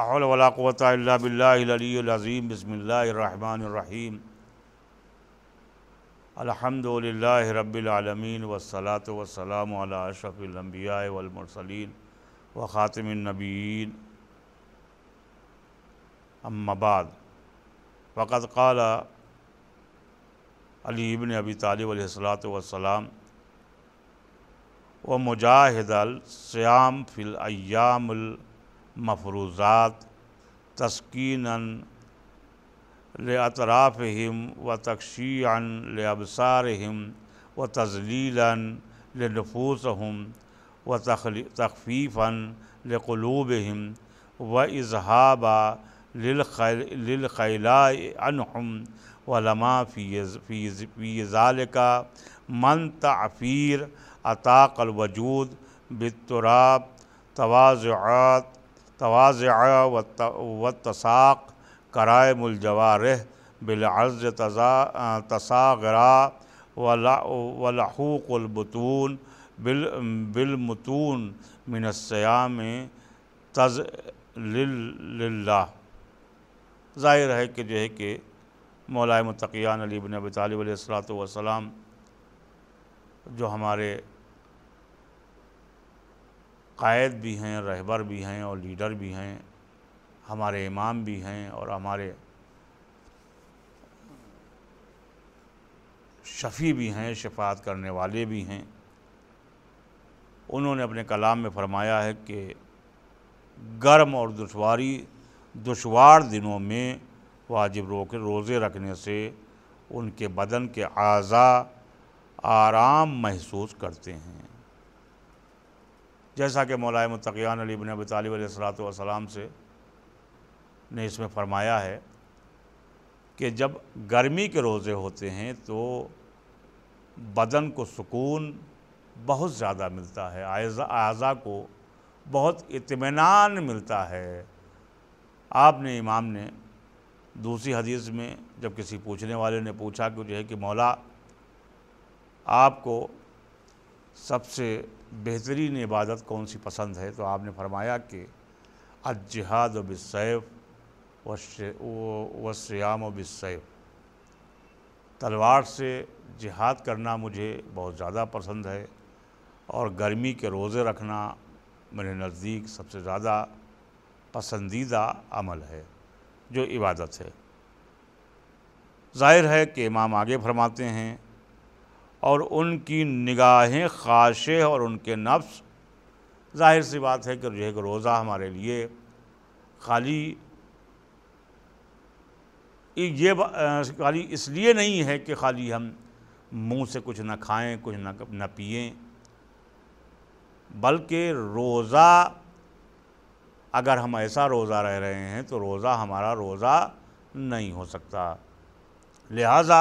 حول ولا قوة الا باللہ العلی العظیم بسم اللہ الرحمن الرحیم الحمد للہ رب العالمین والصلاة والسلام علی اشرف الانبیاء والمرسلین وخاتم النبیین اما بعد فقد قال علی ابن ابی طالب علیہ الصلاۃ والسلام ومجاہد الصیام فی الایام المفروضات تسکینا لأطرافہم وتخشیعا لأبصارہم وتذلیلا لنفوسہم وتخفیفا لقلوبہم واذہابا للخیلاء عنہم ولما فی ذالک من تعفیر اطاق الوجود بالتراب تواضع والتساق کرائم الجوارح بالعرض تصاغرا ولحوق البطون بالمتون من الصیام تذلللہ۔ ظاہر ہے کہ مولا متقیان علی بن ابی طالب علیہ الصلاۃ والسلام جو ہمارے قائد بھی ہیں، رہبر بھی ہیں اور لیڈر بھی ہیں، ہمارے امام بھی ہیں اور ہمارے شفیع بھی ہیں، شفاعت کرنے والے بھی ہیں۔ انہوں نے اپنے کلام میں فرمایا ہے کہ گرم اور دشوار دنوں میں واجب روزے رکھنے سے ان کے بدن کے اعضاء آرام محسوس کرتے ہیں، جیسا کہ مولا متقیان علی بن ابی طالب علیہ الصلاۃ والسلام سے نے اس میں فرمایا ہے کہ جب گرمی کے روزے ہوتے ہیں تو بدن کو سکون بہت زیادہ ملتا ہے، اعضاء کو بہت اطمینان ملتا ہے۔ آپ نے امام نے دوسری حدیث میں جب کسی پوچھنے والے نے پوچھا کہ مولا آپ کو سب سے بہترین عبادت کون سی پسند ہے، تو آپ نے فرمایا کہ الجہاد بالسیف والصیام بالسیف، تلوار سے جہاد کرنا مجھے بہت زیادہ پسند ہے اور گرمی کے روزے رکھنا میرے نزدیک سب سے زیادہ پسندیدہ عمل ہے جو عبادت ہے۔ ظاہر ہے کہ امام آگے فرماتے ہیں اور ان کی نگاہیں خاشع اور ان کے نفس، ظاہر سی بات ہے کہ روزہ ہمارے لیے خالی اس لیے نہیں ہے کہ خالی ہم منہ سے کچھ نہ کھائیں، کچھ نہ پئیں، بلکہ روزہ اگر ہم ایسا روزہ رہ رہے ہیں تو روزہ ہمارا روزہ نہیں ہو سکتا۔ لہٰذا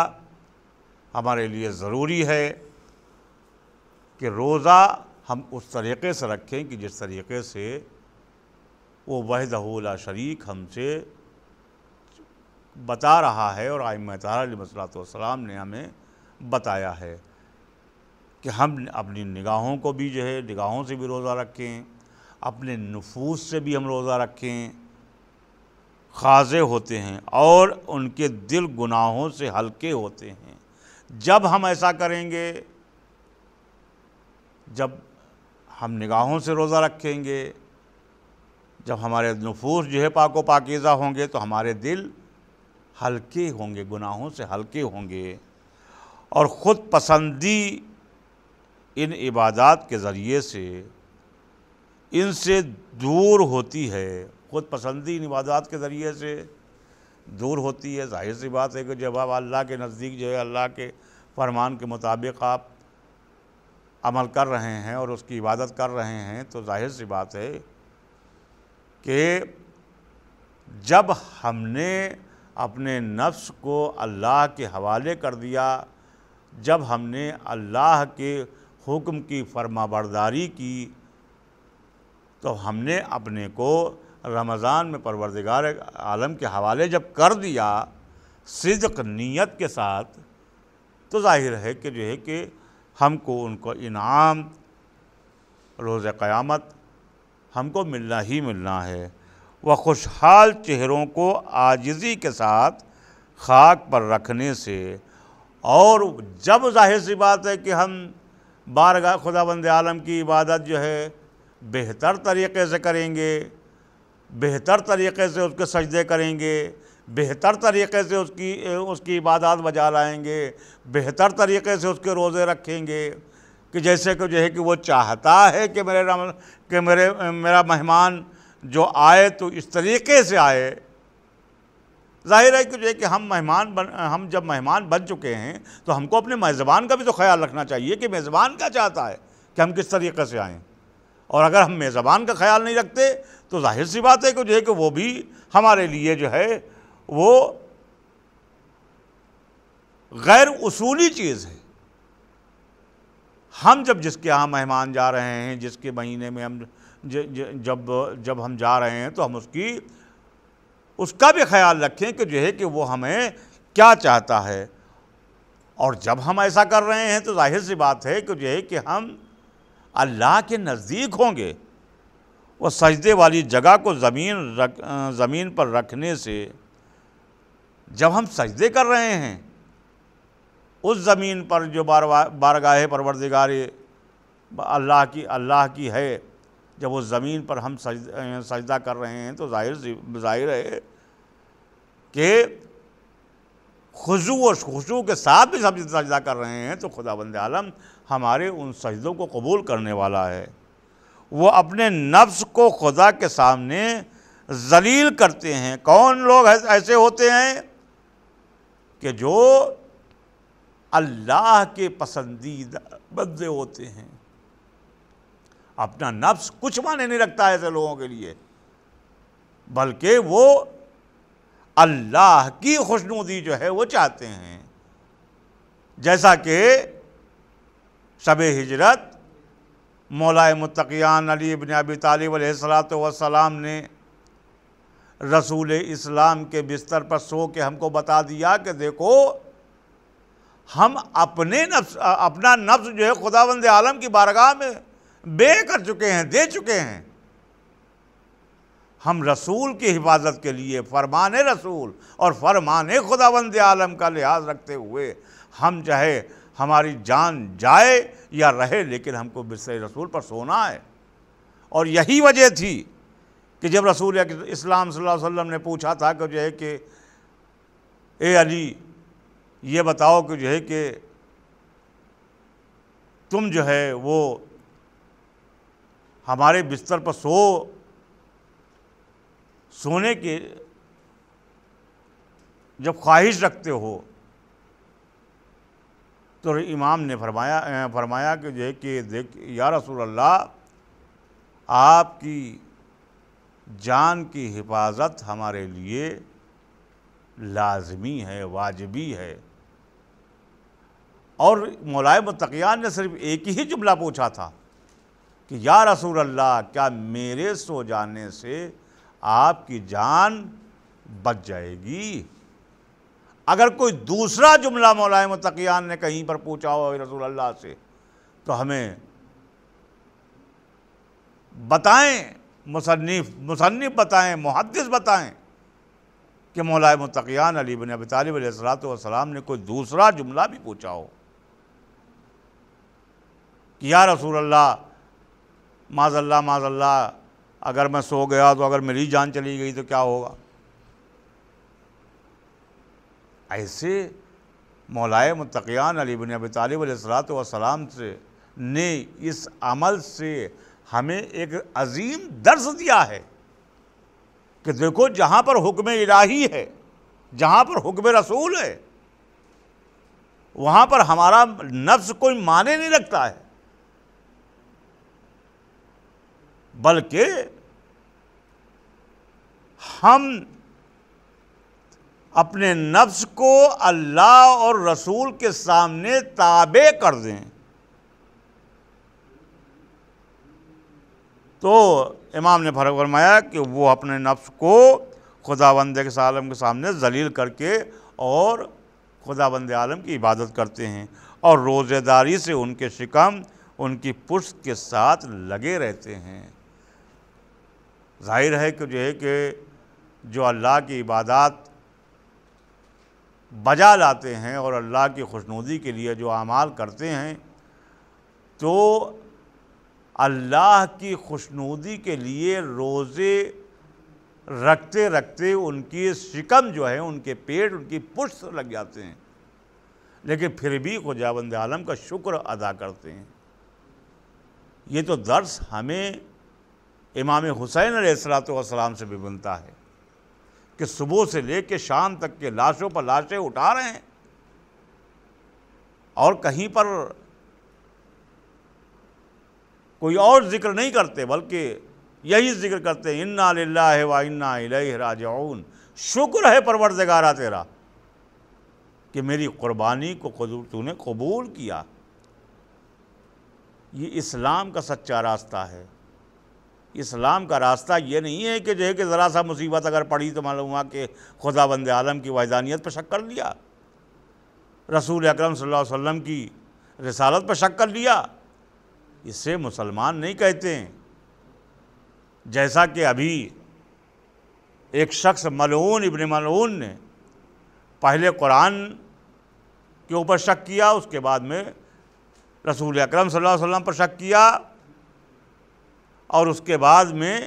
ہمارے لیے ضروری ہے کہ روزہ ہم اس طریقے سے رکھیں کہ جس طریقے سے وہ وحدہ لا شریک ہم سے بتا رہا ہے اور ائمہ طاہرہ علیہ الصلوۃ والسلام نے ہمیں بتایا ہے کہ ہم اپنی نگاہوں کو بھی نگاہوں سے بھی روزہ رکھیں، اپنے نفوس سے بھی ہم روزہ رکھیں، خاضع ہوتے ہیں اور ان کے دل گناہوں سے ہلکے ہوتے ہیں۔ جب ہم ایسا کریں گے، جب ہم نگاہوں سے روزہ رکھیں گے، جب ہمارے نفوس پاک و پاکیزہ ہوں گے تو ہمارے دل ہلکے ہوں گے، گناہوں سے ہلکے ہوں گے، اور خود پسندی ان عبادات کے ذریعے سے ان سے دور ہوتی ہے، خود پسندی ان عبادات کے ذریعے سے دور ہوتی ہے۔ ظاہر سی بات ہے کہ جب آپ اللہ کے نزدیک اللہ کے فرمان کے مطابق آپ عمل کر رہے ہیں اور اس کی عبادت کر رہے ہیں تو ظاہر سی بات ہے کہ جب ہم نے اپنے نفس کو اللہ کے حوالے کر دیا، جب ہم نے اللہ کے حکم کی فرما برداری کی، تو ہم نے اپنے کو رمضان میں پروردگار عالم کے حوالے جب کر دیا صدق نیت کے ساتھ، تو ظاہر ہے کہ ہم کو ان کو انعام روز قیامت ہم کو ملنا ہی ملنا ہے۔ و خوشحال چہروں کو عاجزی کے ساتھ خاک پر رکھنے سے، اور جب ظاہر سی بات ہے کہ ہم بارگاہ خداوند عالم کی عبادت جو ہے بہتر طریقے سے کریں گے، بہتر طریقے سے اس کے سجدے کریں گے، بہتر طریقے سے اس کی عبادات بجا لائیں گے، بہتر طریقے سے اس کے روزے رکھیں گے، کہ جیسے کہ جو ہے کہ وہ چاہتا ہے کہ میرا مہمان جو آئے تو اس طریقے سے آئے۔ ظاہر ہے کہ جو ہے کہ ہم جب مہمان بن چکے ہیں تو ہم کو اپنے میزبان کا بھی تو خیال رکھنا چاہیے کہ میزبان کیا چاہتا ہے، کہ ہم کس طریقے سے آئیں۔ اور اگر ہم میزبان کا خیال نہیں رکھتے تو ظاہر سی بات ہے کہ جو ہے کہ وہ بھی ہمارے لیے جو ہے وہ غیر اصولی چیز ہے۔ ہم جس کے ہاں مہمان جا رہے ہیں، جس کے مہینے میں ہم جب ہم جا رہے ہیں تو ہم اس کا بھی خیال رکھیں کہ جو ہے کہ وہ ہمیں کیا چاہتا ہے۔ اور جب ہم ایسا کر رہے ہیں تو ظاہر سی بات ہے کہ جو ہے کہ ہم اللہ کے نزدیک ہوں گے۔ وہ سجدے والی جگہ کو زمین پر رکھنے سے، جب ہم سجدے کر رہے ہیں اس زمین پر جو بارگاہ پروردگار اللہ کی ہے، جب اس زمین پر ہم سجدہ کر رہے ہیں تو ظاہر ہے کہ خضوع کے ساتھ بھی سجدہ کر رہے ہیں تو خداوند عالم ہمارے ان سجدوں کو قبول کرنے والا ہے۔ وہ اپنے نفس کو خدا کے سامنے ذلیل کرتے ہیں۔ کون لوگ ایسے ہوتے ہیں کہ جو اللہ کے پسندیدہ بندے ہوتے ہیں۔ اپنا نفس کچھ معنی نہیں رکھتا ایسے لوگوں کے لیے، بلکہ وہ اللہ کی خوشنودی جو ہے وہ چاہتے ہیں۔ جیسا کہ شب ہجرت مولا متقیان علی بن ابی طالب علیہ السلام نے رسول اسلام کے بستر پر سو کے ہم کو بتا دیا کہ دیکھو ہم اپنا نفس جو ہے خداوند عالم کی بارگاہ میں بے کر چکے ہیں، دے چکے ہیں۔ ہم رسول کی حفاظت کے لیے فرمان رسول اور فرمان خداوند عالم کا لحاظ رکھتے ہوئے ہم چاہے ہماری جان جائے یا رہے، لیکن ہم کو بستر رسول پر سونا ہے۔ اور یہی وجہ تھی کہ جب رسول اسلام صلی اللہ علیہ وسلم نے پوچھا تھا کہ جو ہے کہ اے علی یہ بتاؤ کہ جو ہے کہ تم جو ہے وہ ہمارے بستر پر سونے کی جب خواہش رکھتے ہو، تو امام نے فرمایا کہ جو ہے کہ دیکھ یا رسول اللہ، آپ کی جان کی حفاظت ہمارے لیے لازمی ہے، واجبی ہے۔ اور مولا متقیان نے صرف ایک ہی جملہ پوچھا تھا کہ یا رسول اللہ، کیا میرے سو جانے سے آپ کی جان بچ جائے گی؟ اگر کوئی دوسرا جملہ مولا متقیان نے کہیں پر پوچھا ہو رسول اللہ سے تو ہمیں بتائیں، مصنف بتائیں، محدث بتائیں کہ مولا متقیان علی بن ابی طالب علیہ السلام نے کوئی دوسرا جملہ بھی پوچھا ہو کہ یا رسول اللہ، معاذ اللہ اگر میں سو گیا تو اگر میری جان چلی گئی تو کیا ہوگا؟ ایسے مولا متقیان علی بن ابی طالب علیہ السلام نے اس عمل سے ہمیں ایک عظیم درس دیا ہے کہ دیکھو جہاں پر حکم الہی ہے، جہاں پر حکم رسول ہے، وہاں پر ہمارا نفس کوئی معنی نہیں رکھتا ہے، بلکہ ہم اپنے نفس کو اللہ اور رسول کے سامنے تابع کر دیں۔ تو امام نے فرمایا کہ وہ اپنے نفس کو خداوند عالم کے سامنے ذلیل کر کے اور خداوند عالم کی عبادت کرتے ہیں، اور روزہ داری سے ان کے شکم ان کی پشت کے ساتھ لگے رہتے ہیں۔ ظاہر ہے کہ جو اللہ کی عبادات بجا لاتے ہیں اور اللہ کی خوشنودی کے لیے جو اعمال کرتے ہیں، تو اللہ کی خوشنودی کے لیے روزے رکھتے رکھتے ان کی شکم جو ہے، ان کے پیٹ، ان کی پشت لگ جاتے ہیں، لیکن پھر بھی خداوند عالم کا شکر ادا کرتے ہیں۔ یہ تو درس ہمیں امام حسین علیہ السلام سے بھی ملتا ہے کہ صبح سے لے کے شام تک کے لاشوں پر لاشیں اٹھا رہے ہیں، اور کہیں پر کوئی اور ذکر نہیں کرتے، بلکہ یہی ذکر کرتے ہیں، انا للہ و انا الیہ راجعون، شکر ہے پروردگارا تیرا کہ میری قربانی کو تو نے قبول کیا۔ یہ اسلام کا سچا راستہ ہے۔ اسلام کا راستہ یہ نہیں ہے کہ ذرا سا مصیبت اگر پڑی تو معلوم ہوا کہ خداوند عالم کی وحدانیت پر شک کر لیا، رسول اکرم صلی اللہ علیہ وسلم کی رسالت پر شک کر لیا۔ اسے مسلمان نہیں کہتے ہیں۔ جیسا کہ ابھی ایک شخص ملعون ابن ملعون نے پہلے قرآن کے اوپر شک کیا، اس کے بعد میں رسول اکرم صلی اللہ علیہ وسلم پر شک کیا، اور اس کے بعد میں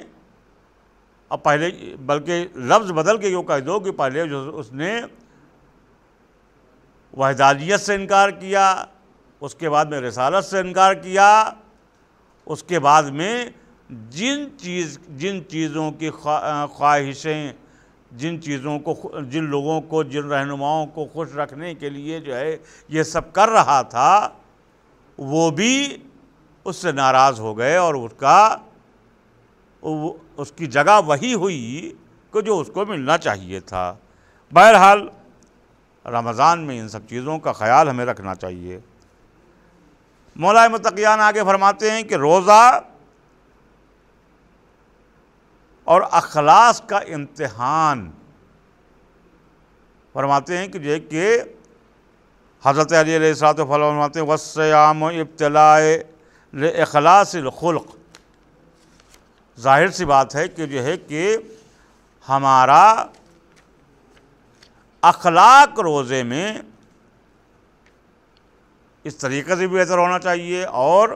پہلے بلکہ لفظ بدل کے یوں کہہ دو کہ پہلے جو اس نے وحدانیت سے انکار کیا، اس کے بعد میں رسالت سے انکار کیا، اس کے بعد میں جن چیزوں کی خواہشیں، جن لوگوں کو، جن رہنماؤں کو خوش رکھنے کے لیے جو ہے یہ سب کر رہا تھا، وہ بھی اس سے ناراض ہو گئے، اور اس کی جگہ وہی ہوئی کہ جو اس کو ملنا چاہیے تھا۔ بہرحال رمضان میں ان سب چیزوں کا خیال ہمیں رکھنا چاہیے۔ مولا متقیان آگے فرماتے ہیں کہ روزہ اور اخلاص کا امتحان، فرماتے ہیں کہ حضرت علی علیہ الصلوۃ والسلام فرماتے ہیں والصیام ابتلاء لاخلاص الخلق۔ ظاہر سی بات ہے کہ ہمارا اخلاق روزے میں اس طریقے سے بھی بہتر ہونا چاہیے، اور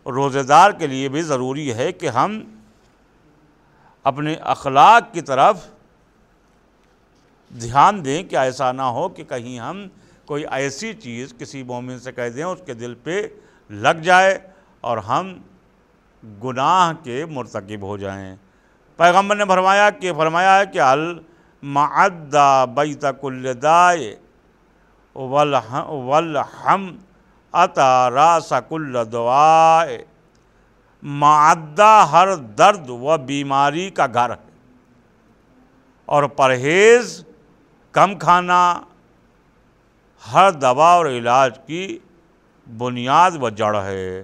روزہ دار کے لیے بھی ضروری ہے کہ ہم اپنے اخلاق کی طرف دھیان دیں کہ ایسا نہ ہو کہ کہیں ہم کوئی ایسی چیز کسی مومن سے کہہ دیں، اس کے دل پہ لگ جائے اور ہم گناہ کے مرتکب ہو جائیں۔ پیغمبر نے فرمایا ہے کہ المعدہ بیت کل دائے والحم اتا راس کل دعائے۔ معدہ ہر درد و بیماری کا گھر ہے، اور پرہیز، کم کھانا، ہر دوا اور علاج کی بنیاد و جڑ ہے۔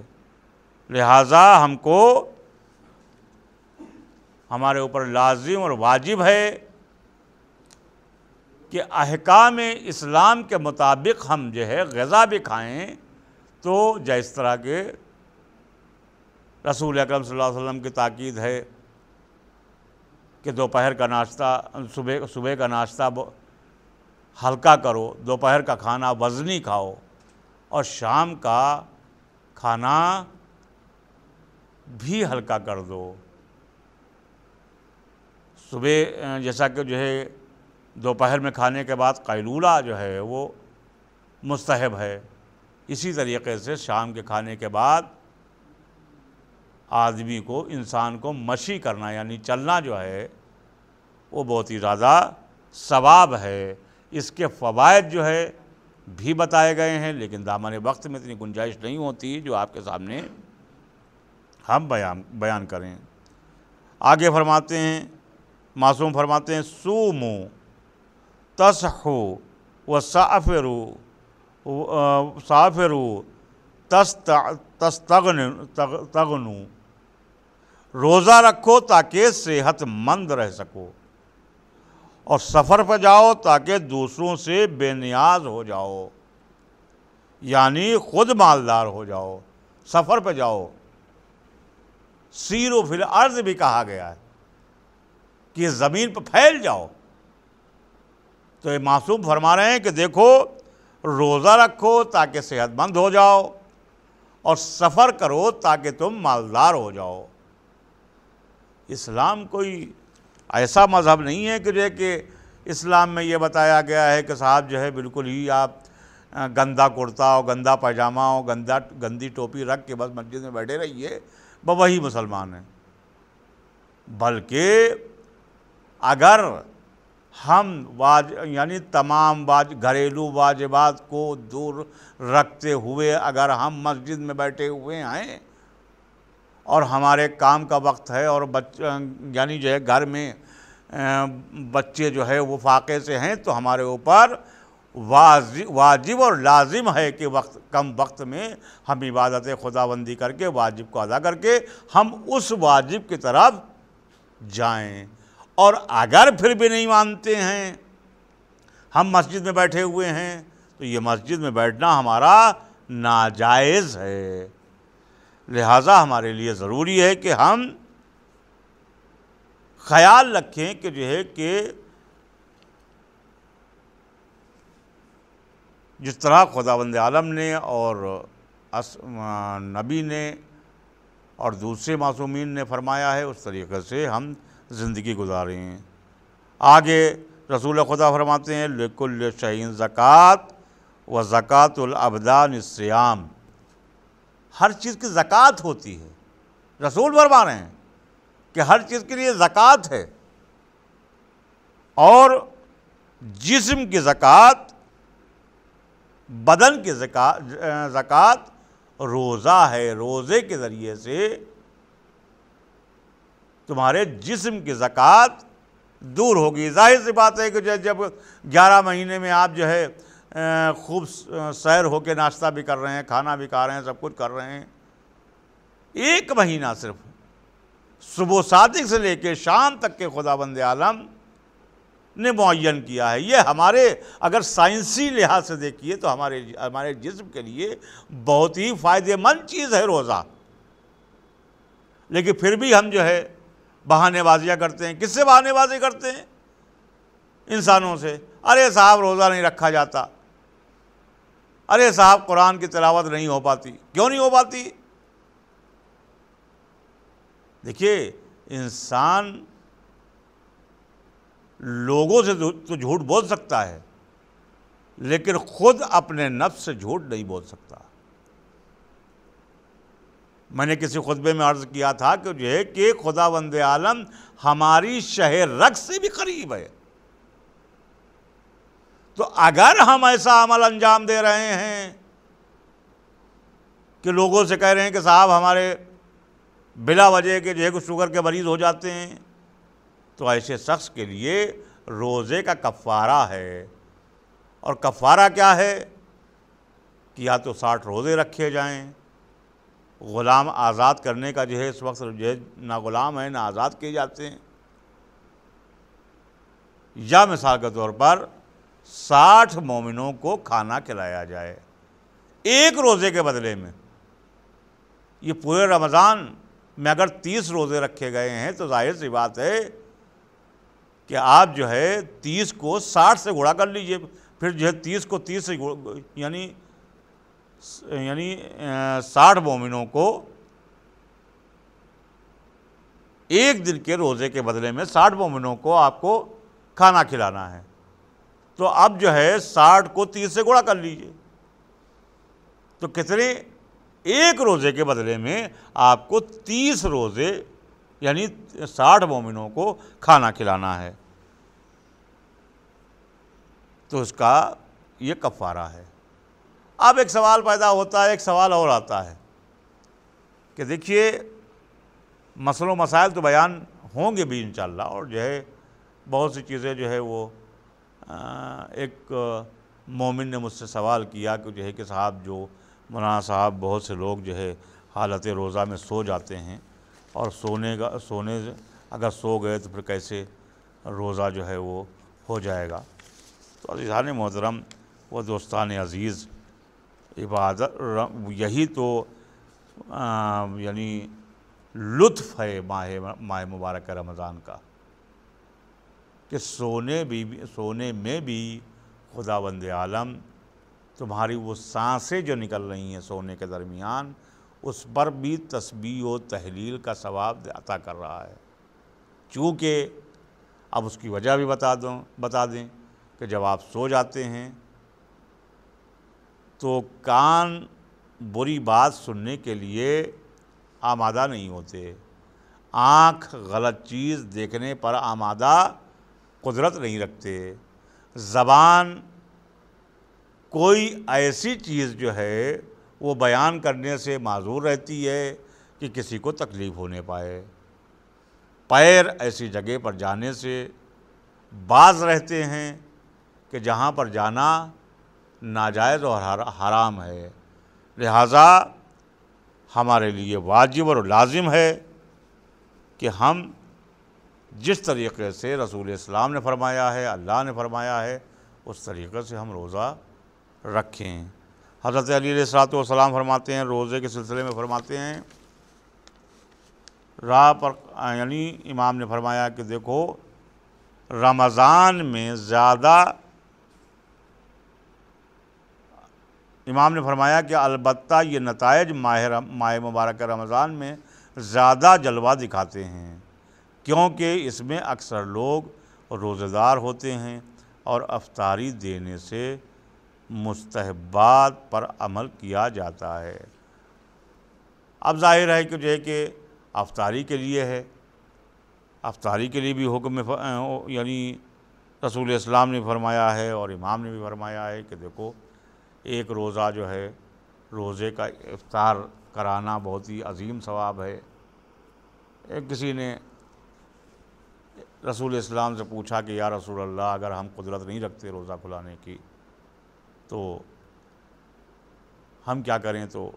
لہٰذا ہم کو، ہمارے اوپر لازم اور واجب ہے کہ احکام اسلام کے مطابق ہم جو ہے غذا بھی کھائیں، تو جس طرح کے رسول اکرم صلی اللہ علیہ وسلم کی تاکید ہے کہ دوپہر کا ناشتہ، صبح کا ناشتہ ہلکا کرو، دوپہر کا کھانا وزنی کھاؤ، اور شام کا کھانا بھی ہلکا کر دو۔ صبح جیسا کہ جو ہے دوپہر میں کھانے کے بعد قیلولہ جو ہے وہ مستحب ہے، اسی طریقے سے شام کے کھانے کے بعد آدمی کو، انسان کو مشی کرنا یعنی چلنا جو ہے وہ بہت ہی زیادہ ثواب ہے۔ اس کے فوائد جو ہے بھی بتائے گئے ہیں، لیکن دامن وقت میں اتنی گنجائش نہیں ہوتی جو آپ کے سامنے ہم بیان کریں۔ آگے فرماتے ہیں، معصوم فرماتے ہیں سومو تصحو وسافرو تستغنو، روزہ رکھو تاکہ صحت مند رہ سکو، اور سفر پہ جاؤ تاکہ دوسروں سے بے نیاز ہو جاؤ، یعنی خود مالدار ہو جاؤ۔ سفر پہ جاؤ، سیرو فی الارض بھی کہا گیا ہے، کہ زمین پر پھیل جاؤ۔ تو یہ معصوم فرما رہے ہیں کہ دیکھو روزہ رکھو تاکہ صحت مند ہو جاؤ، اور سفر کرو تاکہ تم مالدار ہو جاؤ۔ اسلام کوئی ایسا مذہب نہیں ہے کہ جو ہے کہ اسلام میں یہ بتایا گیا ہے کہ صاحب جو ہے بالکل ہی آپ گندا کرتا ہو، گندا پائجامہ ہو، گندی ٹوپی رکھ کے بس مسجد میں بیٹھے رہیے، وہی مسلمان ہیں۔ بلکہ اگر ہم یعنی تمام گھریلو واجبات کو دور رکھتے ہوئے اگر ہم مسجد میں بیٹھے ہوئے ہیں اور ہمارے کام کا وقت ہے اور یعنی جو ہے گھر میں بچے جو ہے وہ فاقے سے ہیں، تو ہمارے اوپر واجب اور لازم ہے کہ کم وقت میں ہم عبادت خداوندی کر کے واجب کو ادا کر کے ہم اس واجب کی طرف جائیں۔ اور اگر پھر بھی نہیں مانتے ہیں، ہم مسجد میں بیٹھے ہوئے ہیں، تو یہ مسجد میں بیٹھنا ہمارا ناجائز ہے۔ لہٰذا ہمارے لیے ضروری ہے کہ ہم خیال رکھیں کہ جو ہے کہ جس طرح خداوند عالم نے اور نبی نے اور دوسرے معصومین نے فرمایا ہے، اس طریقے سے ہم زندگی گزاریں۔ آگے رسول خدا فرماتے ہیں لِكُلِّ شَيْءٍ زکوٰۃ وزکوٰۃ الابدان الصیام۔ ہر چیز کی زکوٰۃ ہوتی ہے۔ رسول فرما رہے ہیں کہ ہر چیز کے لیے زکوٰۃ ہے، اور جسم کی زکوٰۃ، بدن کی زکوٰۃ روزہ ہے۔ روزے کے ذریعے سے تمہارے جسم کی زکوٰۃ دور ہوگی۔ ظاہر سی بات ہے کہ جب 11 مہینے میں آپ جو ہے خوب سیر ہو کے ناشتہ بھی کر رہے ہیں، کھانا بھی کھا رہے ہیں، سب کچھ کر رہے ہیں، 1 مہینہ صرف صبح صادق سے لے کے شام تک کے خداوند عالم نے معین کیا ہے۔ یہ ہمارے اگر سائنسی لحاظ سے دیکھیے تو ہمارے جسم کے لیے بہت ہی فائدہ مند چیز ہے روزہ، لیکن پھر بھی ہم جو ہے بہانے بازیاں کرتے ہیں۔ کس سے بہانے بازی کرتے ہیں؟ انسانوں سے۔ ارے صاحب روزہ نہیں رکھا جاتا، ارے صاحب قرآن کی تلاوت نہیں ہو پاتی۔ کیوں نہیں ہو پاتی؟ دیکھیے انسان لوگوں سے تو جھوٹ بول سکتا ہے، لیکن خود اپنے نفس سے جھوٹ نہیں بول سکتا۔ میں نے کسی خطبے میں عرض کیا تھا کہ جو ہے کہ خداوند عالم ہماری شہ رگ سے بھی قریب ہے۔ تو اگر ہم ایسا عمل انجام دے رہے ہیں کہ لوگوں سے کہہ رہے ہیں کہ صاحب ہمارے بلا وجہ کے جو ہے کہ شوگر کے مریض ہو جاتے ہیں، تو ایسے شخص کے لیے روزے کا کفارہ ہے۔ اور کفارہ کیا ہے؟ کہ یا تو 60 روزے رکھے جائیں، غلام آزاد کرنے کا جو ہے اس وقت جو ہے نہ غلام ہے نہ آزاد کیے جاتے ہیں، یا مثال کے طور پر 60 مومنوں کو کھانا کھلایا جائے 1 روزے کے بدلے میں۔ یہ پورے رمضان میں اگر 30 روزے رکھے گئے ہیں تو ظاہر سی بات ہے کہ آپ جو ہے 30 کو 60 سے گڑا کر لیجئے، پھر جو ہے 30 کو 30 سے یعنی 60 مومنوں کو 1 دن کے روزے کے بدلے میں 60 مومنوں کو آپ کو کھانا کھلانا ہے۔ تو اب جو ہے 60 کو 30 سے گڑا کر لیجئے، تو کتنے؟ 1 روزے کے بدلے میں آپ کو 30 روزے یعنی 60 مومنوں کو کھانا کھلانا ہے۔ تو اس کا یہ کفارہ ہے۔ اب ایک سوال پیدا ہوتا ہے، ایک سوال اور آتا ہے کہ دیکھیے مسئلوں مسائل تو بیان ہوں گے بھی انشاءاللہ، اور جو ہے بہت سی چیزیں جو ہے وہ ایک مومن نے مجھ سے سوال کیا کہ جو ہے کہ صاحب جو مولانا صاحب بہت سے لوگ جو ہے حالت روزہ میں سو جاتے ہیں، اور سونے اگر سو گئے تو پھر کیسے روزہ جو ہے وہ ہو جائے گا۔ تو عزیزان محترم و دوستان عزیز، عبادت یہی تو یعنی لطف ہے ماہ مبارک رمضان کا، کہ سونے میں بھی خداوند عالم تمہاری وہ سانسیں جو نکل رہی ہیں سونے کے درمیان، اس پر بھی تسبیح و تحلیل کا ثواب عطا کر رہا ہے۔ چونکہ اب اس کی وجہ بھی بتا دیں کہ جب آپ سو جاتے ہیں تو کان بری بات سننے کے لیے آمادہ نہیں ہوتے، آنکھ غلط چیز دیکھنے پر آمادہ قدرت نہیں رکھتے، زبان کوئی ایسی چیز جو ہے وہ بیان کرنے سے معذور رہتی ہے کہ کسی کو تکلیف ہونے پائے، پیر ایسی جگہ پر جانے سے باز رہتے ہیں کہ جہاں پر جانا ناجائز اور حرام ہے، لہٰذا ہمارے لیے واجب اور لازم ہے کہ ہم جس طریقے سے رسول اسلام نے فرمایا ہے، اللہ نے فرمایا ہے، اس طریقے سے ہم روزہ رکھیں۔ حضرت علی علیہ الصلوۃ والسلام فرماتے ہیں، روزے کے سلسلے میں فرماتے ہیں، راہ پر یعنی امام نے فرمایا کہ دیکھو رمضان میں زیادہ، امام نے فرمایا کہ البتہ یہ نتائج ماہ مبارک رمضان میں زیادہ جلوہ دکھاتے ہیں، کیونکہ اس میں اکثر لوگ روزہ دار ہوتے ہیں اور افطاری دینے سے مستحبات پر عمل کیا جاتا ہے۔ اب ظاہر ہے کہ جو ہے کہ افطاری کے لیے ہے، افطاری کے لیے بھی حکم یعنی رسول اسلام نے فرمایا ہے اور امام نے بھی فرمایا ہے کہ دیکھو ایک روزہ جو ہے، روزے کا افطار کرانا بہت ہی عظیم ثواب ہے۔ کسی نے رسول اسلام سے پوچھا کہ یا رسول اللہ اگر ہم قدرت نہیں رکھتے روزہ کھلانے کی تو ہم کیا کریں؟ تو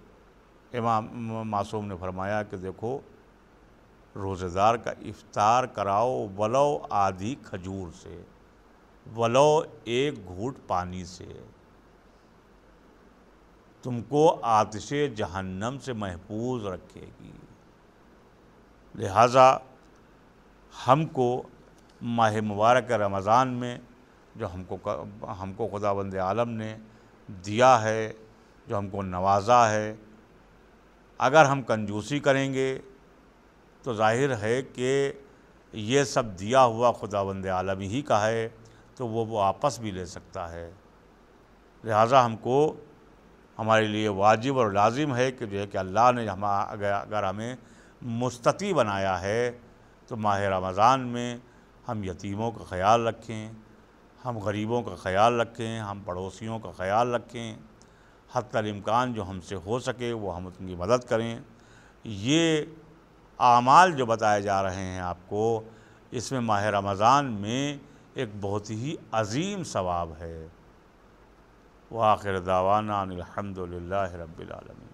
امام معصوم نے فرمایا کہ دیکھو روزہ دار کا افطار کراؤ ولو آدھی کھجور سے، ولو ایک گھونٹ پانی سے، تم کو آتش جہنم سے محفوظ رکھے گی۔ لہٰذا ہم کو ماہ مبارک رمضان میں جو ہم کو خداوند عالم نے دیا ہے، جو ہم کو نوازا ہے، اگر ہم کنجوسی کریں گے تو ظاہر ہے کہ یہ سب دیا ہوا خداوند عالم ہی کا ہے تو وہ واپس بھی لے سکتا ہے۔ لہٰذا ہم کو ہمارے لیے واجب اور لازم ہے کہ جو ہے کہ اللہ نے اگر ہمیں مستطیع بنایا ہے تو ماہ رمضان میں ہم یتیموں کا خیال رکھیں، ہم غریبوں کا خیال رکھیں، ہم پڑوسیوں کا خیال رکھیں، حتی الامکان جو ہم سے ہو سکے وہ ہم ان کی مدد کریں۔ یہ اعمال جو بتائے جا رہے ہیں آپ کو، اس میں ماہ رمضان میں ایک بہت ہی عظیم ثواب ہے۔ وآخر دعوانا ان الحمد للہ رب العالمین۔